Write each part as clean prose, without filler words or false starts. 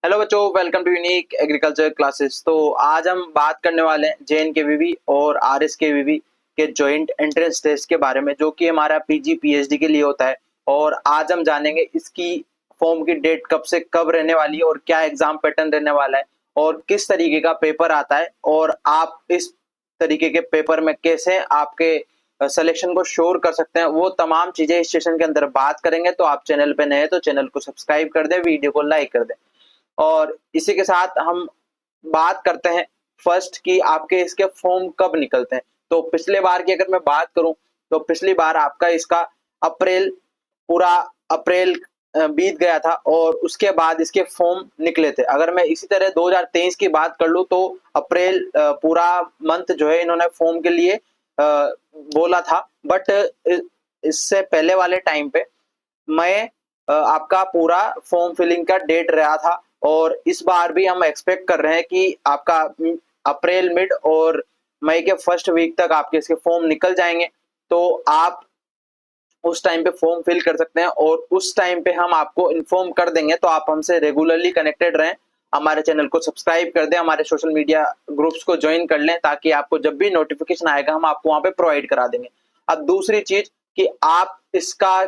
Hello बच्चों, welcome to Unique Agriculture Classes. तो आज हम बात करने वाले हैं JNKVB और RSKVB के जॉइंट एंट्रेंस टेस्ट के बारे में, जो कि हमारा PG PhD के लिए होता है। और आज हम जानेंगे इसकी फॉर्म की डेट कब से कब रहने वाली है और क्या एग्जाम पैटर्न रहने वाला है और किस तरीके का पेपर आता है और आप इस तरीके के पेपर में कैसे आपके सिलेक्शन को श्योर कर सकते हैं। वो तमाम चीजें इस सेशन के अंदर बात करेंगे। तो आप चैनल पे नए हैं तो चैनल को सब्सक्राइब कर दें, वीडियो को लाइक कर दें। और इसी के साथ हम बात करते हैं फर्स्ट कि आपके इसके फॉर्म कब निकलते हैं। तो पिछले बार की अगर मैं बात करूं तो पिछली बार आपका इसका अप्रैल पूरा अप्रैल बीत गया था और उसके बाद इसके फॉर्म निकले थे। अगर मैं इसी तरह 2023 की बात कर लूं तो अप्रैल पूरा मंथ जो है इन्होंने फॉर्म के लिए बोला था। बट इससे पहले वाले टाइम पे मैं आपका पूरा फॉर्म फिलिंग का डेट रहा था और इस बार भी हम एक्सपेक्ट कर रहे हैं कि आपका अप्रैल मिड और मई के फर्स्ट वीक तक आपके इसके फॉर्म निकल जाएंगे। तो आप उस टाइम पे फॉर्म फिल कर सकते हैं और उस टाइम पे हम आपको इन्फॉर्म कर देंगे। तो आप हमसे रेगुलरली कनेक्टेड रहें, हमारे चैनल को सब्सक्राइब कर दें, हमारे सोशल मीडिया ग्रुप्स को ज्वाइन कर लें ताकि आपको जब भी नोटिफिकेशन आएगा हम आपको वहां पे प्रोवाइड करा देंगे। अब दूसरी चीज कि आप इसका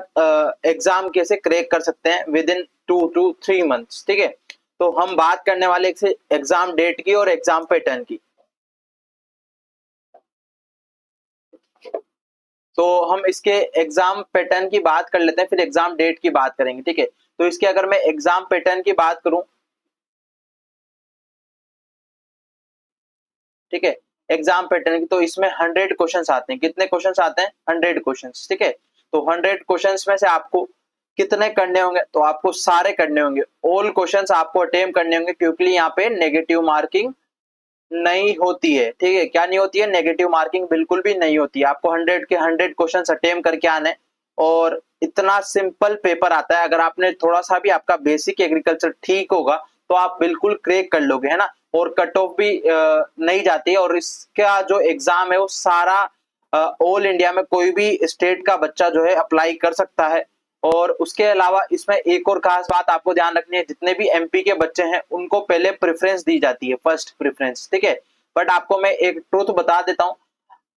एग्जाम कैसे क्रैक कर सकते हैं विद इन 2 to 3 months। ठीक है, तो हम बात करने वाले एग्जाम डेट की और एग्जाम पैटर्न की। तो हम इसके एग्जाम पैटर्न की बात कर लेते हैं, फिर एग्जाम डेट की बात करेंगे। ठीक है, तो इसके अगर मैं एग्जाम पैटर्न की बात करूं, ठीक है, एग्जाम पैटर्न की, तो इसमें 100 क्वेश्चंस आते हैं। कितने क्वेश्चंस आते हैं? 100 क्वेश्चंस। ठीक है, तो 100 क्वेश्चंस में से आपको कितने करने होंगे? तो आपको सारे करने होंगे, ऑल क्वेश्चंस आपको अटेम्प्ट करने होंगे, क्योंकि यहाँ पे नेगेटिव मार्किंग नहीं होती है। ठीक है, क्या नहीं होती है? नेगेटिव मार्किंग बिल्कुल भी नहीं होती है। आपको 100 के 100 क्वेश्चंस अटेम्प्ट करके आने और इतना सिंपल पेपर आता है। अगर आपने थोड़ा सा भी आपका बेसिक एग्रीकल्चर ठीक होगा तो आप बिल्कुल क्रैक कर लोगे, है ना। और कट ऑफ भी नहीं जाती है। और इसका जो एग्जाम है वो सारा ऑल इंडिया में कोई भी स्टेट का बच्चा जो है अप्लाई कर सकता है। और उसके अलावा इसमें एक और खास बात आपको ध्यान रखनी है, जितने भी MP के बच्चे हैं उनको पहले प्रेफरेंस दी जाती है, फर्स्ट प्रेफरेंस। ठीक है, बट आपको मैं एक ट्रूथ बता देता हूँ,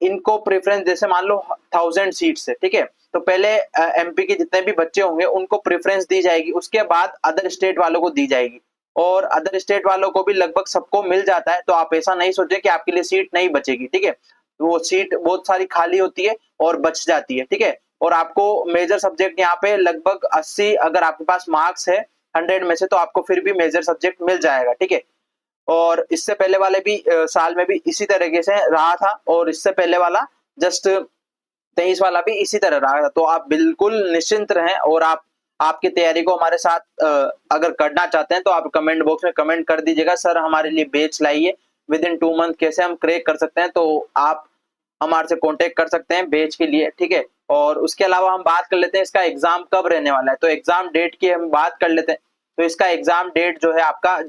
इनको प्रेफरेंस जैसे मान लो 1000 सीट्स है, ठीक है, तो पहले MP के जितने भी बच्चे होंगे उनको प्रेफरेंस दी जाएगी, उसके बाद अदर स्टेट वालों को दी जाएगी। और अदर स्टेट वालों को भी लगभग सबको मिल जाता है। तो आप ऐसा नहीं सोचे कि आपके लिए सीट नहीं बचेगी। ठीक है, वो सीट बहुत सारी खाली होती है और बच जाती है। ठीक है, और आपको मेजर सब्जेक्ट यहाँ पे लगभग 80 अगर आपके पास मार्क्स है 100 में से, तो आपको फिर भी मेजर सब्जेक्ट मिल जाएगा। ठीक है, और इससे पहले वाले भी साल में भी इसी तरीके से रहा था और इससे पहले वाला जस्ट 23 वाला भी इसी तरह रहा था। तो आप बिल्कुल निश्चिंत रहें और आप आपकी तैयारी को हमारे साथ अगर करना चाहते हैं तो आप कमेंट बॉक्स में कमेंट कर दीजिएगा, सर हमारे लिए बैच लाइए, विद इन 2 मंथ कैसे हम क्रैक कर सकते हैं। तो आप हमारे से कांटेक्ट कर सकते हैं बैच के लिए। ठीक है, और उसके अलावा हम बात कर लेते हैं इसका एग्जाम कब रहने वाला है। तो एग्जाम डेट की हम बात कर लेते हैं। तो इसका एग्जाम डेट जो है आपका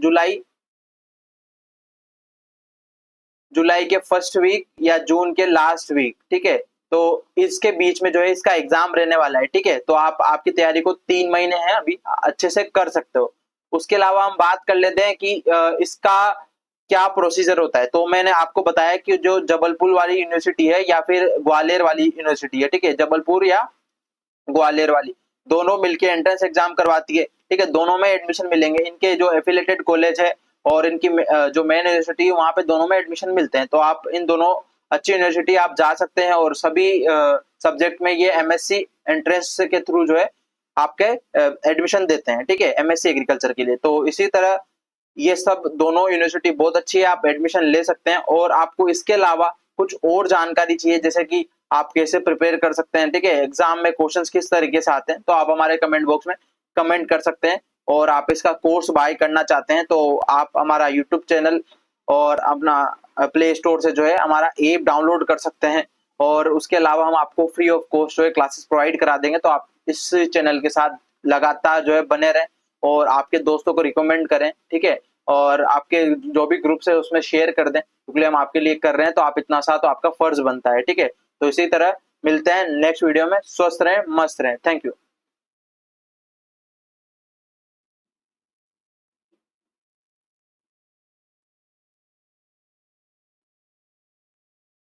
जुलाई के फर्स्ट वीक या जून के लास्ट वीक। ठीक है, तो इसके बीच में जो है इसका एग्जाम रहने वाला है। ठीक है, तो आप आपकी तैयारी को 3 महीने हैं अभी, अच्छे से कर सकते हो। उसके अलावा हम बात कर लेते हैं कि इसका क्या प्रोसीजर होता है। तो मैंने आपको बताया कि जो जबलपुर वाली यूनिवर्सिटी है या फिर ग्वालियर वाली यूनिवर्सिटी है, ठीक है, जबलपुर या ग्वालियर वाली, दोनों मिलके एंट्रेंस एग्जाम करवाती है। ठीक है, दोनों में एडमिशन मिलेंगे। इनके जो एफिलेटेड कॉलेज है और इनकी जो मेन यूनिवर्सिटी है वहां पे दोनों में एडमिशन मिलते हैं। तो आप इन दोनों अच्छी यूनिवर्सिटी आप जा सकते हैं और सभी सब्जेक्ट में ये MSc एंट्रेंस के थ्रू जो है आपके एडमिशन देते हैं। ठीक है, MSc एग्रीकल्चर के लिए। तो इसी तरह ये सब दोनों यूनिवर्सिटी बहुत अच्छी है, आप एडमिशन ले सकते हैं। और आपको इसके अलावा कुछ और जानकारी चाहिए, जैसे कि आप कैसे प्रिपेयर कर सकते हैं, ठीक है, एग्जाम में क्वेश्चंस किस तरीके से आते हैं, तो आप हमारे कमेंट बॉक्स में कमेंट कर सकते हैं। और आप इसका कोर्स बाय करना चाहते हैं तो आप हमारा यूट्यूब चैनल और अपना प्ले स्टोर से जो है हमारा ऐप डाउनलोड कर सकते हैं। और उसके अलावा हम आपको फ्री ऑफ कॉस्ट जो है क्लासेस प्रोवाइड करा देंगे। तो आप इस चैनल के साथ लगातार जो है बने रहें और आपके दोस्तों को रिकमेंड करें। ठीक है, और आपके जो भी ग्रुप्स है उसमें शेयर कर दें, क्योंकि हम आपके लिए कर रहे हैं तो आप इतना सा तो आपका फर्ज बनता है। ठीक है, तो इसी तरह मिलते हैं नेक्स्ट वीडियो में। स्वस्थ रहें, मस्त रहें। Thank you.